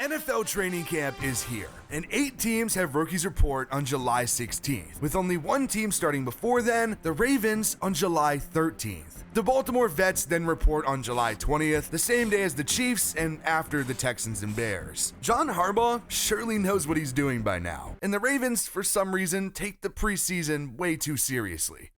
NFL training camp is here, and 8 teams have rookies report on July 16th, with only one team starting before then, the Ravens, on July 13th. The Baltimore Vets then report on July 20th, the same day as the Chiefs and after the Texans and Bears. John Harbaugh surely knows what he's doing by now, and the Ravens, for some reason, take the preseason way too seriously.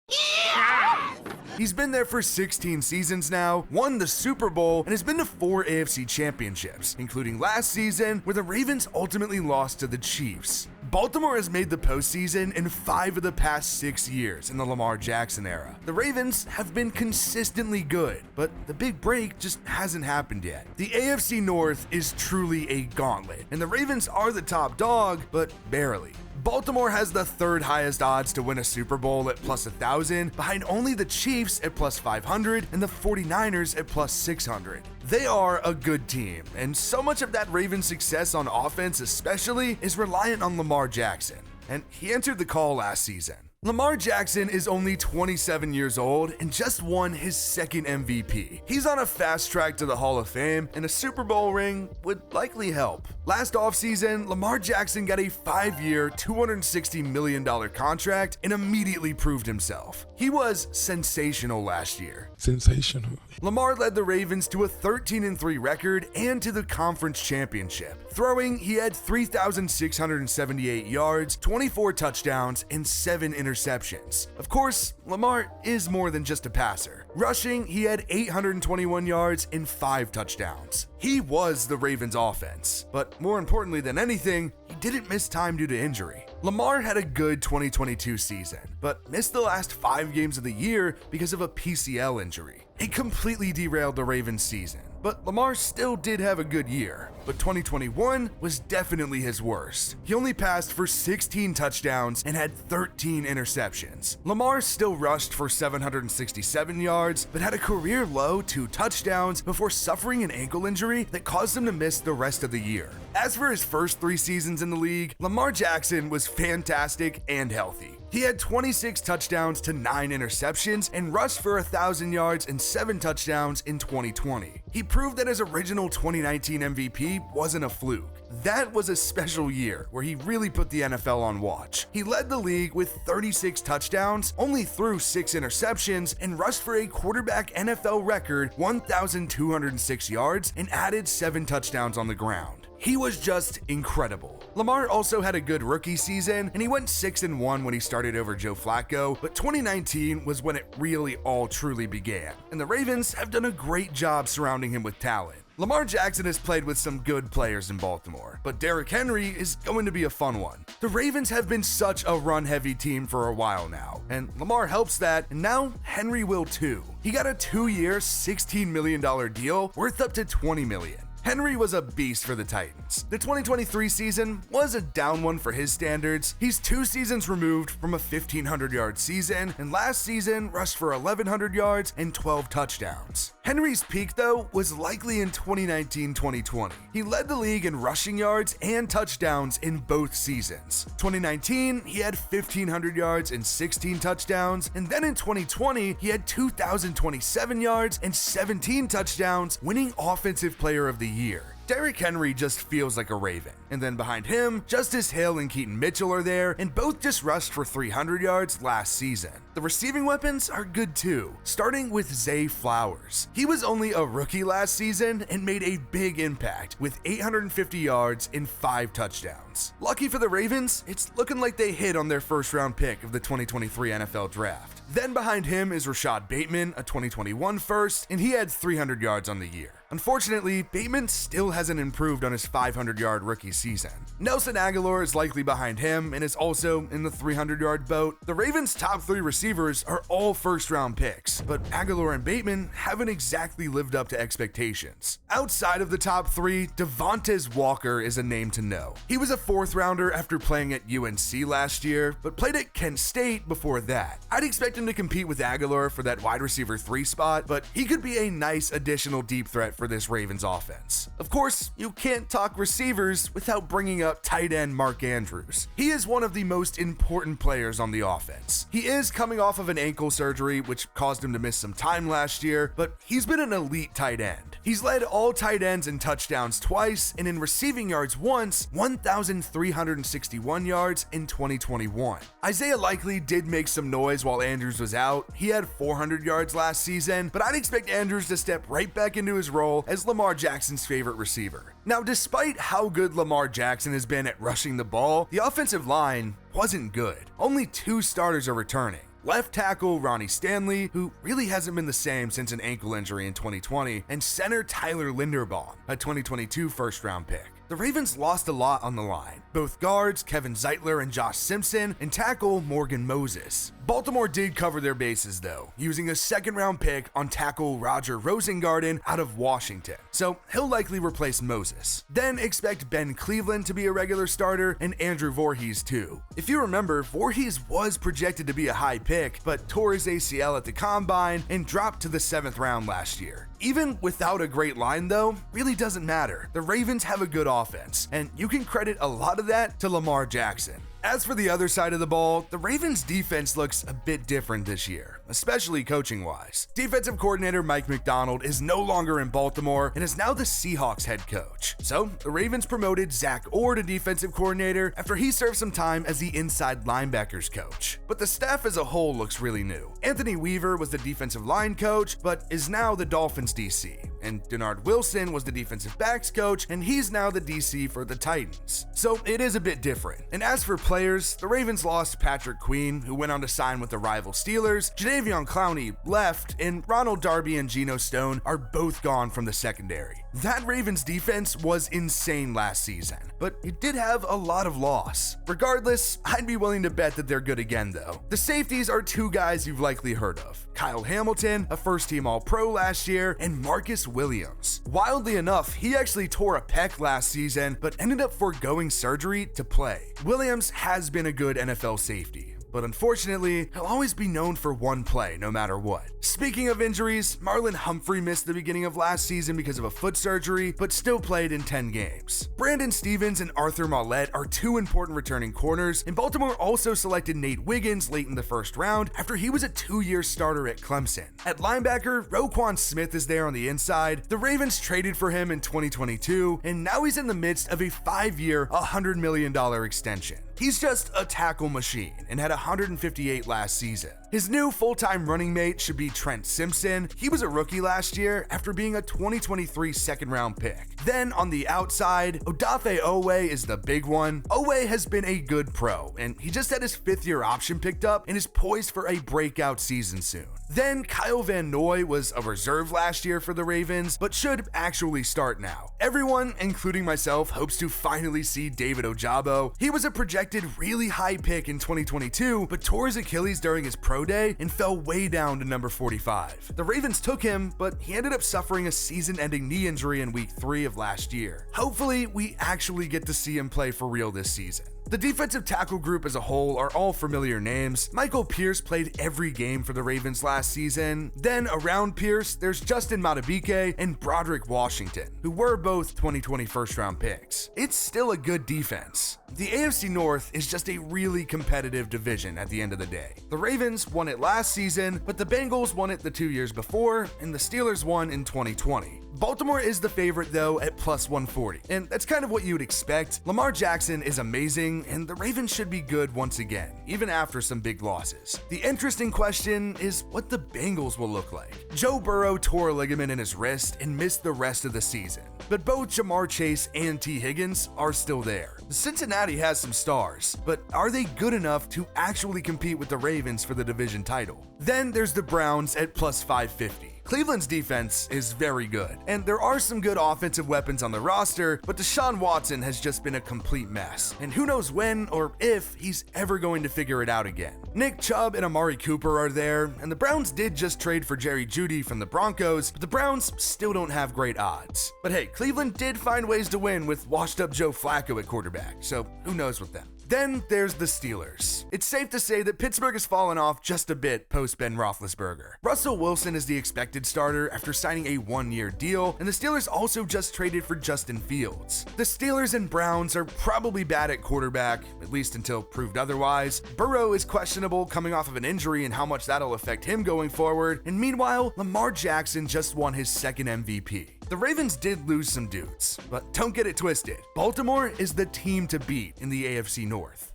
He's been there for 16 seasons now, won the Super Bowl, and has been to 4 AFC championships, including last season, where the Ravens ultimately lost to the Chiefs. Baltimore has made the postseason in 5 of the past 6 years in the Lamar Jackson era. The Ravens have been consistently good, but the big break just hasn't happened yet. The AFC North is truly a gauntlet, and the Ravens are the top dog, but barely. Baltimore has the 3rd highest odds to win a Super Bowl at plus 1,000, behind only the Chiefs at plus 500 and the 49ers at plus 600. They are a good team, and so much of that Ravens success on offense especially is reliant on Lamar Jackson, and he answered the call last season. Lamar Jackson is only 27 years old and just won his 2nd MVP. He's on a fast track to the Hall of Fame, and a Super Bowl ring would likely help. Last offseason, Lamar Jackson got a 5-year, $260 million contract and immediately proved himself. He was sensational last year. Sensational. Lamar led the Ravens to a 13-3 record and to the conference championship. Throwing, he had 3,678 yards, 24 touchdowns, and 7 interceptions. Of course, Lamar is more than just a passer. Rushing, he had 821 yards and 5 touchdowns. He was the Ravens' offense, but more importantly than anything, he didn't miss time due to injury. Lamar had a good 2022 season, but missed the last 5 games of the year because of a PCL injury. It completely derailed the Ravens' season, but Lamar still did have a good year. But 2021 was definitely his worst. He only passed for 16 touchdowns and had 13 interceptions. Lamar still rushed for 767 yards, but had a career low 2 touchdowns before suffering an ankle injury that caused him to miss the rest of the year. As for his first 3 seasons in the league, Lamar Jackson was fantastic and healthy. He had 26 touchdowns to 9 interceptions and rushed for 1,000 yards and 7 touchdowns in 2020. He proved that his original 2019 MVP wasn't a fluke. That was a special year where he really put the NFL on watch. He led the league with 36 touchdowns, only threw 6 interceptions, and rushed for a quarterback NFL record 1,206 yards and added 7 touchdowns on the ground. He was just incredible. Lamar also had a good rookie season, and he went 6-1 when he started over Joe Flacco, but 2019 was when it really all truly began, and the Ravens have done a great job surrounding him with talent. Lamar Jackson has played with some good players in Baltimore, but Derrick Henry is going to be a fun one. The Ravens have been such a run-heavy team for a while now, and Lamar helps that, and now Henry will too. He got a 2-year, $16 million deal worth up to $20 million. Henry was a beast for the Titans. The 2023 season was a down one for his standards. He's 2 seasons removed from a 1,500-yard season, and last season rushed for 1,100 yards and 12 touchdowns. Henry's peak, though, was likely in 2019-2020. He led the league in rushing yards and touchdowns in both seasons. 2019, he had 1,500 yards and 16 touchdowns, and then in 2020, he had 2,027 yards and 17 touchdowns, winning Offensive Player of the Year. Derrick Henry just feels like a Raven. And then behind him, Justice Hill and Keaton Mitchell are there, and both just rushed for 300 yards last season. The receiving weapons are good too, starting with Zay Flowers. He was only a rookie last season and made a big impact with 850 yards and 5 touchdowns. Lucky for the Ravens, it's looking like they hit on their 1st-round pick of the 2023 NFL Draft. Then behind him is Rashad Bateman, a 2021 first, and he had 300 yards on the year. Unfortunately, Bateman still hasn't improved on his 500-yard rookie season. Nelson Agholor is likely behind him and is also in the 300-yard boat. The Ravens' top 3 receivers are all 1st-round picks, but Agholor and Bateman haven't exactly lived up to expectations. Outside of the top 3, Devontae Walker is a name to know. He was a 4th-rounder after playing at UNC last year, but played at Kent State before that. I'd expect him to compete with Agholor for that wide receiver 3 spot, but he could be a nice additional deep threat for this Ravens offense. Of course, you can't talk receivers without bringing up tight end Mark Andrews. He is one of the most important players on the offense. He is coming off of an ankle surgery, which caused him to miss some time last year, but he's been an elite tight end. He's led all tight ends in touchdowns twice and in receiving yards once, 1,361 yards in 2021. Isaiah Likely did make some noise while Andrews was out. He had 400 yards last season, but I'd expect Andrews to step right back into his role as Lamar Jackson's favorite receiver. Now, despite how good Lamar Jackson has been at rushing the ball, the offensive line wasn't good. Only 2 starters are returning. Left tackle Ronnie Stanley, who really hasn't been the same since an ankle injury in 2020, and center Tyler Linderbaum, a 2022 first-round pick. The Ravens lost a lot on the line. Both guards, Kevin Zeitler and Josh Simpson, and tackle Morgan Moses. Baltimore did cover their bases though, using a second-round pick on tackle Roger Rosengarten out of Washington, so he'll likely replace Moses. Then expect Ben Cleveland to be a regular starter and Andrew Voorhees too. If you remember, Voorhees was projected to be a high pick, but tore his ACL at the combine and dropped to the 7th round last year. Even without a great line though, really doesn't matter. The Ravens have a good offense, and you can credit a lot of that to Lamar Jackson. As for the other side of the ball, the Ravens' defense looks a bit different this year, especially coaching-wise. Defensive coordinator Mike Macdonald is no longer in Baltimore and is now the Seahawks head coach. So, the Ravens promoted Zach Orr to defensive coordinator after he served some time as the inside linebackers coach. But the staff as a whole looks really new. Anthony Weaver was the defensive line coach, but is now the Dolphins DC. And Denard Wilson was the defensive backs coach, and he's now the DC for the Titans. So, it is a bit different. And as for players, the Ravens lost Patrick Queen, who went on to sign with the rival Steelers. Jadeveon Clowney left, and Ronald Darby and Geno Stone are both gone from the secondary. That Ravens defense was insane last season, but it did have a lot of loss. Regardless, I'd be willing to bet that they're good again though. The safeties are 2 guys you've likely heard of. Kyle Hamilton, a first-team All-Pro last year, and Marcus Williams. Wildly enough, he actually tore a pec last season, but ended up foregoing surgery to play. Williams has been a good NFL safety, but unfortunately, he'll always be known for one play no matter what. Speaking of injuries, Marlon Humphrey missed the beginning of last season because of a foot surgery, but still played in 10 games. Brandon Stevens and Arthur Maulet are 2 important returning corners, and Baltimore also selected Nate Wiggins late in the first round after he was a 2-year starter at Clemson. At linebacker, Roquan Smith is there on the inside. The Ravens traded for him in 2022, and now he's in the midst of a 5-year, $100 million extension. He's just a tackle machine and had 158 last season. His new full-time running mate should be Trent Simpson. He was a rookie last year after being a 2023 second-round pick. Then on the outside, Odafe Oweh is the big one. Oweh has been a good pro, and he just had his 5th-year option picked up and is poised for a breakout season soon. Then Kyle Van Noy was a reserve last year for the Ravens, but should actually start now. Everyone, including myself, hopes to finally see David Ojabo. He was a projected really high pick in 2022, but tore his Achilles during his pro day and fell way down to number 45. The Ravens took him, but he ended up suffering a season-ending knee injury in week 3 of last year. Hopefully, we actually get to see him play for real this season. The defensive tackle group as a whole are all familiar names. Michael Pierce played every game for the Ravens last season. Then around Pierce, there's Justin Madubuike and Broderick Washington, who were both 2020 first-round picks. It's still a good defense. The AFC North is just a really competitive division at the end of the day. The Ravens won it last season, but the Bengals won it the 2 years before, and the Steelers won in 2020. Baltimore is the favorite though at plus 140, and that's kind of what you'd expect. Lamar Jackson is amazing, and the Ravens should be good once again, even after some big losses. The interesting question is what the Bengals will look like. Joe Burrow tore a ligament in his wrist and missed the rest of the season, but both Jamar Chase and T. Higgins are still there. Cincinnati has some stars, but are they good enough to actually compete with the Ravens for the division title? Then there's the Browns at plus 550. Cleveland's defense is very good, and there are some good offensive weapons on the roster, but Deshaun Watson has just been a complete mess, and who knows when or if he's ever going to figure it out again. Nick Chubb and Amari Cooper are there, and the Browns did just trade for Jerry Jeudy from the Broncos, but the Browns still don't have great odds. But hey, Cleveland did find ways to win with washed-up Joe Flacco at quarterback, so who knows with them. Then there's the Steelers. It's safe to say that Pittsburgh has fallen off just a bit post Ben Roethlisberger. Russell Wilson is the expected starter after signing a 1-year deal, and the Steelers also just traded for Justin Fields. The Steelers and Browns are probably bad at quarterback, at least until proved otherwise. Burrow is questionable coming off of an injury and how much that'll affect him going forward, and meanwhile, Lamar Jackson just won his 2nd MVP. The Ravens did lose some dudes, but don't get it twisted. Baltimore is the team to beat in the AFC North.